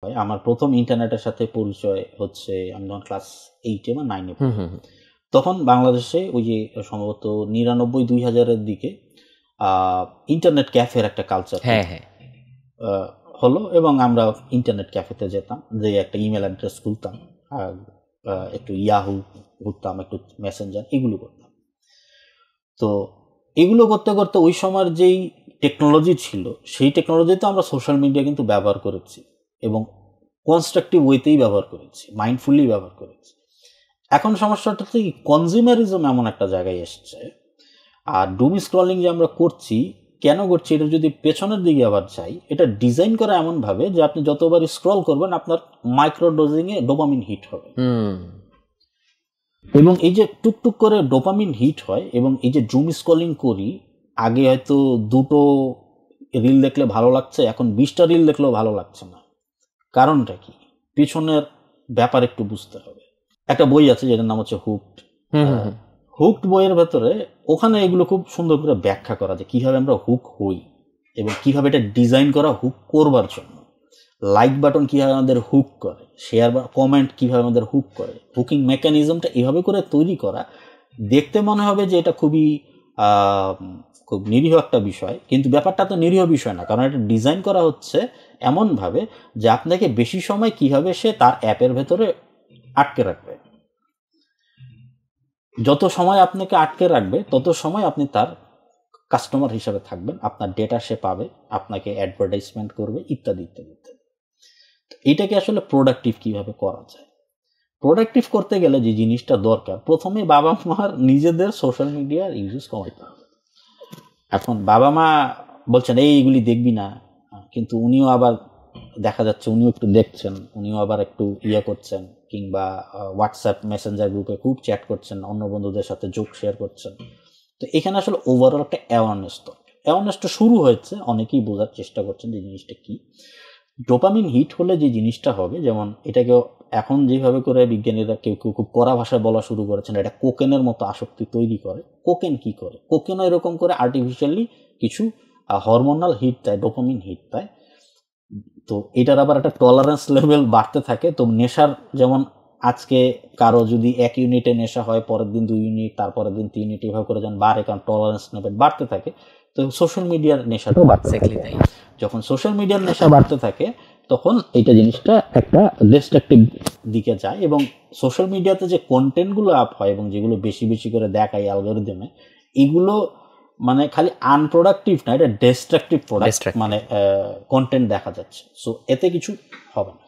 আমার প্রথম ইন্টারনেটের সাথে পরিচয় হচ্ছে আমি যখন ক্লাস 8 বা 9 তখন বাংলাদেশে ওই যে সম্ভবত 99-2000-এর দিকে ইন্টারনেট ক্যাফের একটা কালচার হলো, এবং আমরা ইন্টারনেট ক্যাফেতে যেতাম, যে একটা ইমেল অ্যাড্রেস খুলতাম, একটু ইয়াহু ঘুরতাম, একটু মেসেঞ্জার, এগুলো করতাম। তো এগুলো করতে করতে ওই সময়ের যেই টেকনোলজি ছিল সেই টেকনোলজিতে আমরা সোশ্যাল মিডিয়া কিন্তু ব্যবহার করেছি, এবং কনস্ট্রাকটিভ ওয়েতেই ব্যবহার করেছি, মাইন্ডফুলি ব্যবহার করেছি। এখন সমস্যাটা হচ্ছে কনজিউমারিজম এমন একটা জায়গায় এসছে, আর ডুম স্ক্রলিং যে আমরা করছি, কেন করছি, এটা যদি পেছনের দিকে আবার যাই, এটা ডিজাইন করা এমনভাবে যে আপনি যতবার স্ক্রল করবেন আপনার মাইক্রো ডোজিংয়ে ডোপামিন হিট হবে, এবং এই যে টুকটুক করে ডোপামিন হিট হয়, এবং এই যে ডুম স্ক্রলিং করি, আগে হয়তো 2টো রিল দেখলে ভালো লাগছে, এখন 20টা রিল দেখলেও ভালো লাগছে না। কারণটা কি? পিছনের ব্যাপার একটু বুঝতে হবে। একটা বই আছে যেটার নাম হচ্ছে হুকড বইয়ের ভেতরে ওখানে এগুলো খুব সুন্দর করে ব্যাখ্যা করা যে কিভাবে আমরা হুক হই, এবং কিভাবে এটা ডিজাইন করা হুক করবার জন্য। লাইক বাটন কিভাবে আমাদের হুক করে, শেয়ার বা কমেন্ট কিভাবে আমাদের হুক করে, হুকিং মেকানিজমটা এভাবে করে তৈরি করা। দেখতে মনে হবে যে এটা খুব নিরীহ একটা বিষয়, কিন্তু ব্যাপারটা তো নিরীহ বিষয় না, কারণ এটা ডিজাইন করা হচ্ছে এমনভাবে যে আপনাকে বেশি সময় কিভাবে সে তার অ্যাপের ভেতরে আটকে রাখবে। যত সময় আপনাকে আটকে রাখবে তত সময় আপনি তার কাস্টমার হিসাবে থাকবেন, আপনার ডেটা সে পাবে, আপনাকে অ্যাডভার্টাইজমেন্ট করবে, ইত্যাদি ইত্যাদি ইত্যাদি। এটাকে আসলে প্রোডাক্টিভ কিভাবে করা যায়? প্রোডাক্টিভ করতে গেলে যে জিনিসটা দরকার, প্রথমে বাবা মার নিজেদের সোশ্যাল মিডিয়ার ইউজ কমাইতে হবে। এখন বাবা মা বলছেন এইগুলি দেখবি না, কিন্তু উনিও আবার দেখা যাচ্ছে উনিও একটু দেখছেন, উনিও আবার একটু করছেন, কিংবা হোয়াটসঅ্যাপ মেসেঞ্জার গ্রুপে খুব চ্যাট করছেন, অন্য বন্ধুদের সাথে জোক শেয়ার করছেন। তো এখানে আসলে ওভারঅল একটা অ্যাওয়ারনেসটা শুরু হয়েছে, অনেকেই বোঝার চেষ্টা করছেন যে জিনিসটা কি। ডোপামিন হিট হলে যে জিনিসটা হবে, যেমন এটাকে এখন যেভাবে করে বিজ্ঞানীরা কেউ কেউ খুব কড়া ভাষায় বলা শুরু করেছেন, এটা কোকেনের মতো আসক্তি তৈরি করে। কোকেন কি করে? কোকেনও এরকম করে আর্টিফিশিয়ালি কিছু হরমোনাল হিট দেয়, ডোপামিন হিট দেয়। তো এটার আবার একটা টলারেন্স লেভেল বাড়তে থাকে। তো নেশার যেমন আজকে কারো যদি 1 ইউনিটে নেশা হয়, পরের দিন 2 ইউনিট, তারপরের দিন 3 ইউনিট, এভাবে করে যেন বাড়ে, কারণ টলারেন্স লেভেল বাড়তে থাকে। তো সোশ্যাল মিডিয়ার নেশাটাও বাড়তে থাকে। যখন সোশ্যাল মিডিয়ার নেশা বাড়তে থাকে তখন এইটা জিনিসটা একটা ডিস্ট্রাকটিভ দিকে যায়, এবং সোশ্যাল মিডিয়াতে যে কন্টেন্টগুলো আপ হয় এবং যেগুলো বেশি বেশি করে দেখায় অ্যালগরিদমে, এগুলো মানে খালি আনপ্রোডাক্টিভ না, এটা ডিস্ট্রাকটিভ প্রোডাক্ট, মানে কন্টেন্ট দেখা যাচ্ছে। সো এতে কিছু হবে না।